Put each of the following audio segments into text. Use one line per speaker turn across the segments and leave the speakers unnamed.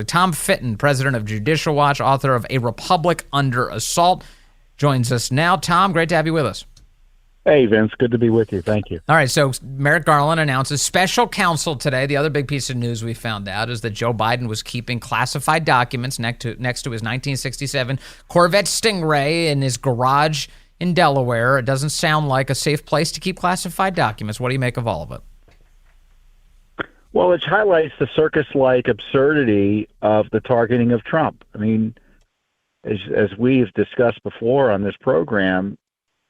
Tom Fitton, president of Judicial Watch, author of A Republic Under Assault, joins us now. Tom, great to have you with us.
Hey, Vince. Good to be with you. Thank you.
All right, so Merrick Garland announces special counsel today. The other big piece of news we found out is that Joe Biden was keeping classified documents next to his 1967 Corvette Stingray in his garage in Delaware. It doesn't sound like a safe place to keep classified documents. What do you make of all of it?
Well, it highlights the circus-like absurdity of the targeting of Trump. I mean, as we've discussed before on this program,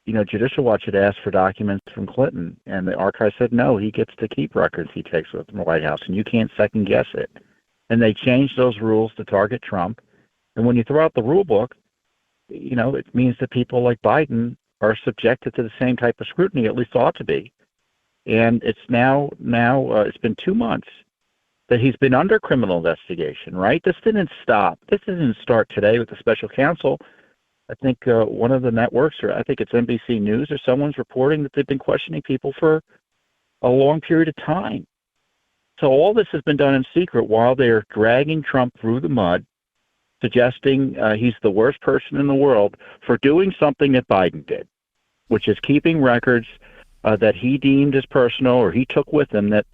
Judicial Watch had asked for documents from Clinton, and the archive said, no, he gets to keep records he takes with him from the White House, and you can't second-guess it. And they changed those rules to target Trump. And when you throw out the rule book, it means that people like Biden are subjected to the same type of scrutiny, at least ought to be. And it's now it's been 2 months that he's been under criminal investigation, right? This didn't stop. This didn't start today with the special counsel. I think one of the networks, or I think it's NBC News or someone's reporting that they've been questioning people for a long period of time. So all this has been done in secret while they're dragging Trump through the mud, suggesting he's the worst person in the world for doing something that Biden did, which is keeping records that he deemed as personal or he took with him that,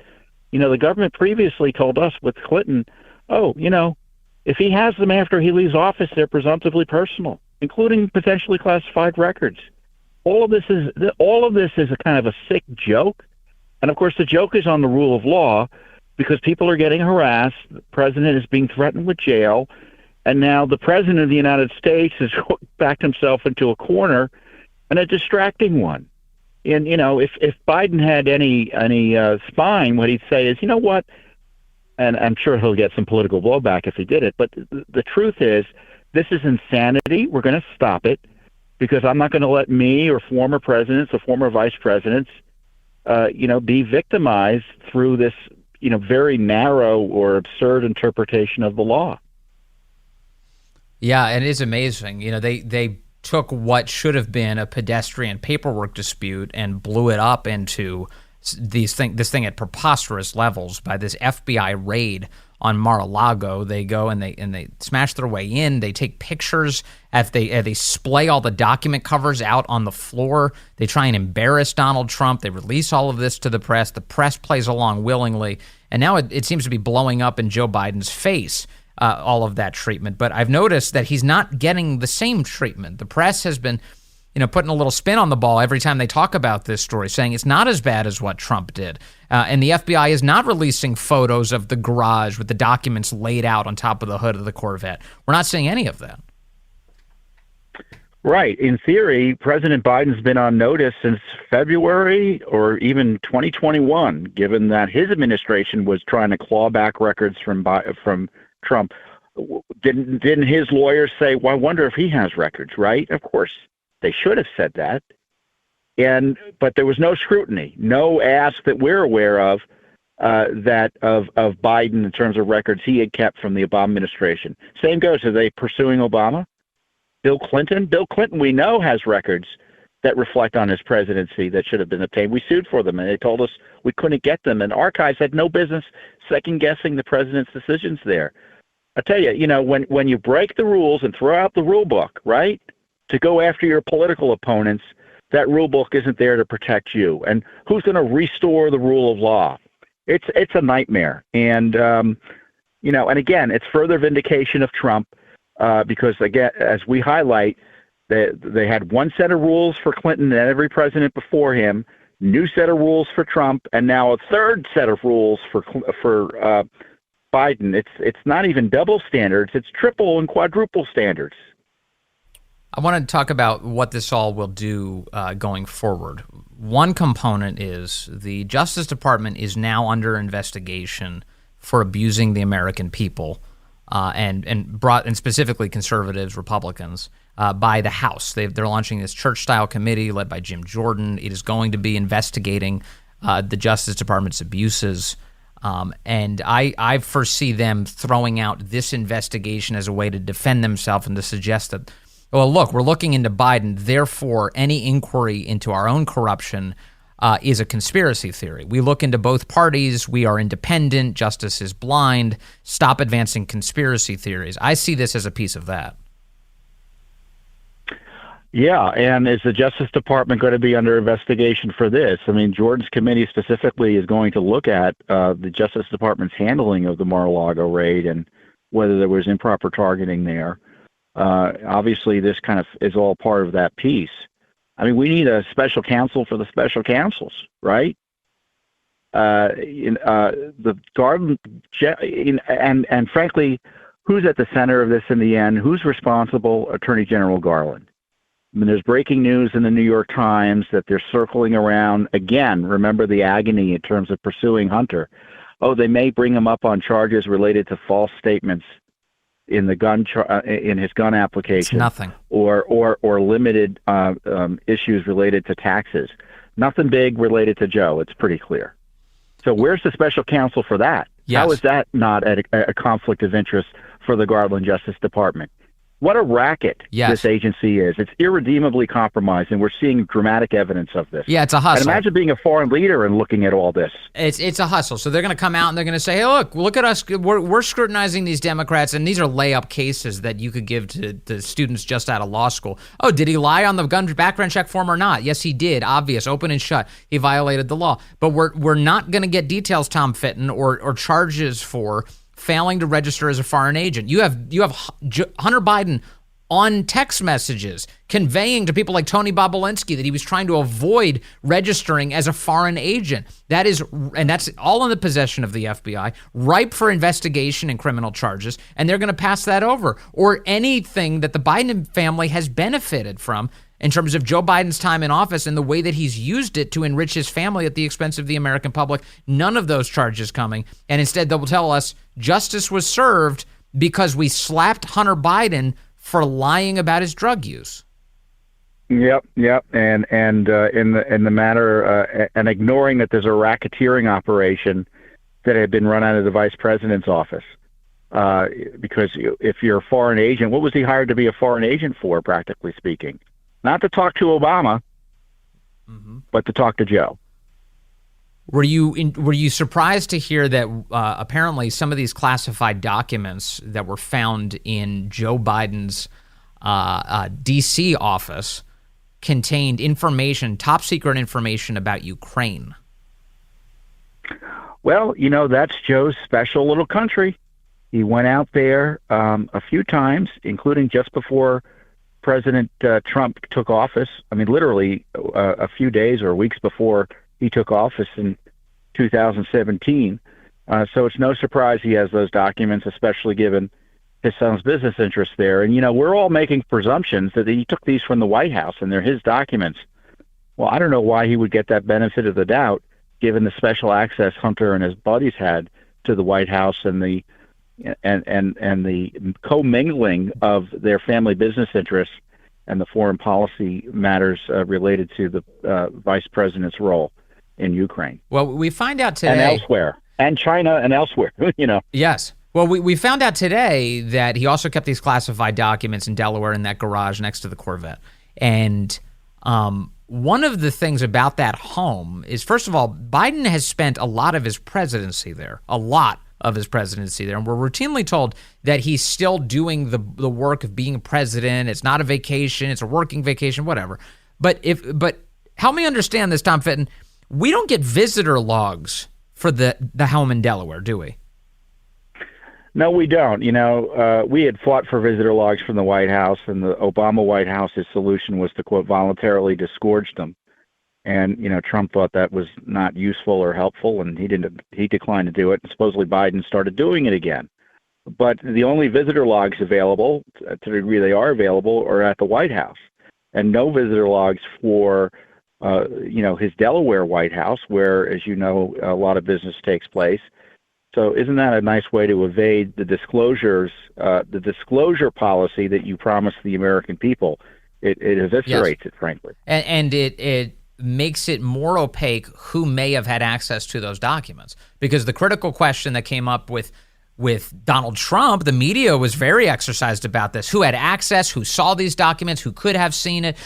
the government previously told us with Clinton, if he has them after he leaves office, they're presumptively personal, including potentially classified records. All of this is a kind of a sick joke. And of course, the joke is on the rule of law because people are getting harassed. The president is being threatened with jail. And now the president of the United States has backed himself into a corner, and a distracting one. And, if Biden had any spine, what he'd say is, you know what, and I'm sure he'll get some political blowback if he did it, but the truth is, this is insanity. We're going to stop it because I'm not going to let me or former presidents or former vice presidents, be victimized through this, very narrow or absurd interpretation of the law.
Yeah, and it is amazing. They took what should have been a pedestrian paperwork dispute and blew it up into this thing at preposterous levels by this FBI raid on Mar-a-Lago. They go and they smash their way in. They take pictures as they splay all the document covers out on the floor. They try and embarrass Donald Trump. They release all of this to the press. The press plays along willingly, and now it seems to be blowing up in Joe Biden's face. All of that treatment. But I've noticed that he's not getting the same treatment. The press has been, putting a little spin on the ball every time they talk about this story, saying it's not as bad as what Trump did. And the FBI is not releasing photos of the garage with the documents laid out on top of the hood of the Corvette. We're not seeing any of that.
Right. In theory, President Biden's been on notice since February or even 2021, given that his administration was trying to claw back records from Trump. Didn't his lawyers say, well, I wonder if he has records, right? Of course, they should have said that. But there was no scrutiny, no ask that we're aware of that of Biden in terms of records he had kept from the Obama administration. Same goes, are they pursuing Obama? Bill Clinton, we know, has records that reflect on his presidency that should have been obtained. We sued for them, and they told us we couldn't get them, and archives had no business second-guessing the president's decisions there. I tell you, when you break the rules and throw out the rule book, right, to go after your political opponents, that rule book isn't there to protect you. And who's going to restore the rule of law? It's a nightmare. And, and again, it's further vindication of Trump because, again, as we highlight, they had one set of rules for Clinton and every president before him, new set of rules for Trump, and now a third set of rules for Biden. It's not even double standards; it's triple and quadruple standards.
I want to talk about what this all will do going forward. One component is the Justice Department is now under investigation for abusing the American people, and specifically conservatives, Republicans, by the House. They're launching this church-style committee led by Jim Jordan. It is going to be investigating the Justice Department's abuses. And I foresee them throwing out this investigation as a way to defend themselves and to suggest that, well, look, we're looking into Biden, therefore any inquiry into our own corruption is a conspiracy theory. We look into both parties. We are independent. Justice is blind. Stop advancing conspiracy theories. I see this as a piece of that.
Yeah, and is the Justice Department going to be under investigation for this? I mean, Jordan's committee specifically is going to look at the Justice Department's handling of the Mar-a-Lago raid and whether there was improper targeting there. Obviously, this kind of is all part of that piece. I mean, we need a special counsel for the special counsels, right? The Garland, and frankly, who's at the center of this in the end? Who's responsible? Attorney General Garland. I mean, there's breaking news in the New York Times that they're circling around again. Remember the agony in terms of pursuing Hunter. Oh, they may bring him up on charges related to false statements in the in his gun application.
It's nothing.
Or limited issues related to taxes. Nothing big related to Joe. It's pretty clear. So where's the special counsel for that?
Yes.
How is that not a conflict of interest for the Garland Justice Department? What a racket this agency is. It's irredeemably compromised, and we're seeing dramatic evidence of this.
Yeah, it's a hustle.
And imagine being a foreign leader and looking at all this.
It's a hustle. So they're going to come out and they're going to say, hey, look at us. We're scrutinizing these Democrats, and these are layup cases that you could give to the students just out of law school. Oh, did he lie on the gun background check form or not? Yes, he did. Obvious, open and shut. He violated the law. But we're not going to get details, Tom Fitton, or charges for failing to register as a foreign agent. You have Hunter Biden on text messages conveying to people like Tony Bobolinsky that he was trying to avoid registering as a foreign agent. That's all in the possession of the FBI, ripe for investigation and criminal charges, and they're going to pass that over. Or anything that the Biden family has benefited from in terms of Joe Biden's time in office and the way that he's used it to enrich his family at the expense of the American public. None of those charges coming. And instead, they'll tell us justice was served because we slapped Hunter Biden for lying about his drug use.
Yep, and in the matter and ignoring that there's a racketeering operation that had been run out of the vice president's office. Because if you're a foreign agent, what was he hired to be a foreign agent for, practically speaking? Not to talk to Obama, but to talk to Joe.
Were you surprised to hear that apparently some of these classified documents that were found in Joe Biden's D.C. office contained information, top secret information about Ukraine?
Well, that's Joe's special little country. He went out there a few times, including just before President Trump took office. I mean, literally a few days or weeks before he took office in 2017. So it's no surprise he has those documents, especially given his son's business interests there. And, we're all making presumptions that he took these from the White House and they're his documents. Well, I don't know why he would get that benefit of the doubt, given the special access Hunter and his buddies had to the White House and the commingling of their family business interests and the foreign policy matters related to the vice president's role in Ukraine.
Well, we find out today.
And elsewhere. And China and elsewhere,
Yes. Well, we found out today that he also kept these classified documents in Delaware in that garage next to the Corvette. And one of the things about that home is, first of all, Biden has spent a lot of his presidency there, and we're routinely told that he's still doing the work of being a president. It's not a vacation, it's a working vacation, whatever. But help me understand this, Tom Fitton. We don't get visitor logs for the home in Delaware, do we?
No, we don't. We had fought for visitor logs from the White House, and the Obama White House's solution was to, quote, voluntarily disgorge them. And, Trump thought that was not useful or helpful, and he declined to do it. And supposedly Biden started doing it again. But the only visitor logs available, to the degree they are available, are at the White House. And no visitor logs for, his Delaware White House, where, as you know, a lot of business takes place. So isn't that a nice way to evade the disclosure policy that you promised the American people? It eviscerates it, frankly.
And it makes it more opaque who may have had access to those documents. Because the critical question that came up with with Donald Trump, the media was very exercised about this. Who had access? Who saw these documents? Who could have seen it?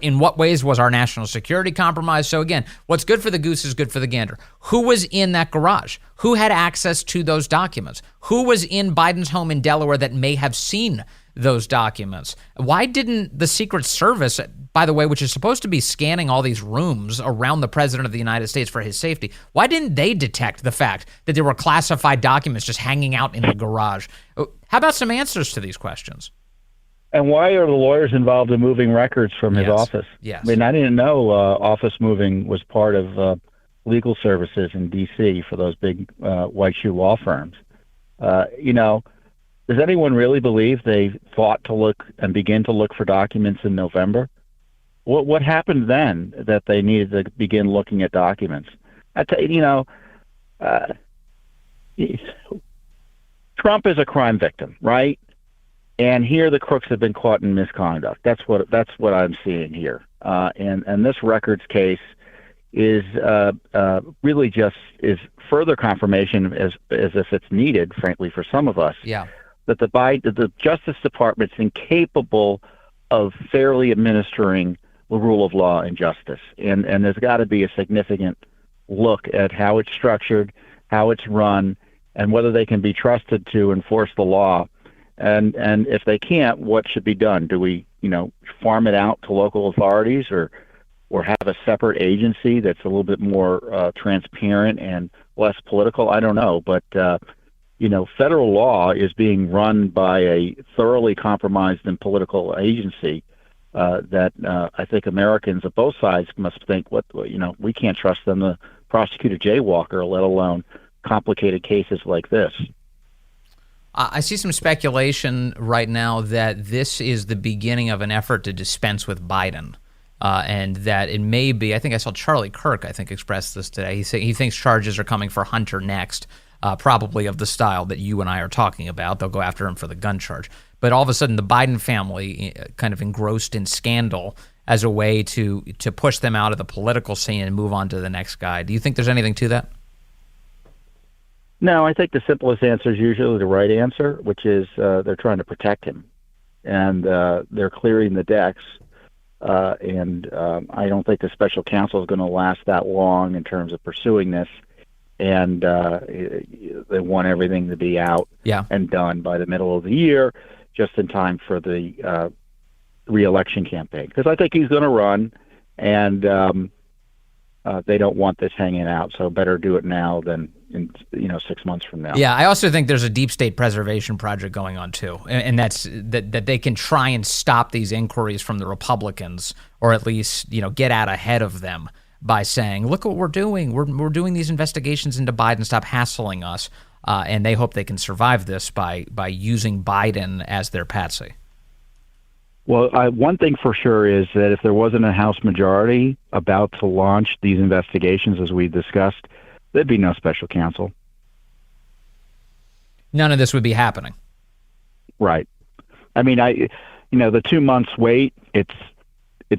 In what ways was our national security compromised? So again, what's good for the goose is good for the gander. Who was in that garage? Who had access to those documents? Who was in Biden's home in Delaware that may have seen those documents? Why didn't the Secret Service, by the way, which is supposed to be scanning all these rooms around the president of the United States for his safety, why didn't they detect the fact that there were classified documents just hanging out in the garage? How about some answers to these questions?
And why are the lawyers involved in moving records from his office?
Yes.
I mean, I didn't know office moving was part of legal services in D.C. for those big white shoe law firms. Does anyone really believe they thought to look and begin to look for documents in November? What happened then that they needed to begin looking at documents? Trump is a crime victim, right? And here the crooks have been caught in misconduct. That's what I'm seeing here. And this records case is really just is further confirmation as if it's needed, frankly, for some of us.
Yeah.
That the Justice Department's incapable of fairly administering the rule of law and justice. And there's got to be a significant look at how it's structured, how it's run, and whether they can be trusted to enforce the law. And if they can't, what should be done? Do we, farm it out to local authorities or have a separate agency that's a little bit more transparent and less political? I don't know, but federal law is being run by a thoroughly compromised and political agency that I think Americans of both sides must think, we can't trust them to prosecute a jaywalker, let alone complicated cases like this.
I see some speculation right now that this is the beginning of an effort to dispense with Biden. And that it may be, I think I saw Charlie Kirk, express this today. He thinks charges are coming for Hunter next. Probably of the style that you and I are talking about. They'll go after him for the gun charge. But all of a sudden, the Biden family kind of engrossed in scandal as a way to push them out of the political scene and move on to the next guy. Do you think there's anything to that?
No, I think the simplest answer is usually the right answer, which is they're trying to protect him. And they're clearing the decks. And I don't think the special counsel is going to last that long in terms of pursuing this. And they want everything to be out and done by the middle of the year, just in time for the re-election campaign. Because I think he's going to run, and they don't want this hanging out. So better do it now than in 6 months from now. Yeah,
I also think there's a deep state preservation project going on too, and that's that they can try and stop these inquiries from the Republicans, or at least get out ahead of them by saying, look what we're doing. We're doing these investigations into Biden. Stop hassling us. And they hope they can survive this by using Biden as their patsy.
Well, one thing for sure is that if there wasn't a House majority about to launch these investigations, as we discussed, there'd be no special counsel.
None of this would be happening.
Right. I mean, the 2 months wait, it's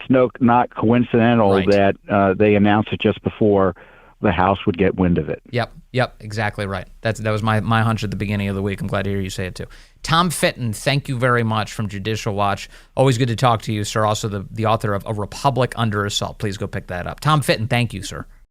not coincidental that they announced it just before the House would get wind of it.
Yep, exactly right. That was my hunch at the beginning of the week. I'm glad to hear you say it too. Tom Fitton, thank you very much from Judicial Watch. Always good to talk to you, sir. Also the author of A Republic Under Assault. Please go pick that up. Tom Fitton, thank you, sir.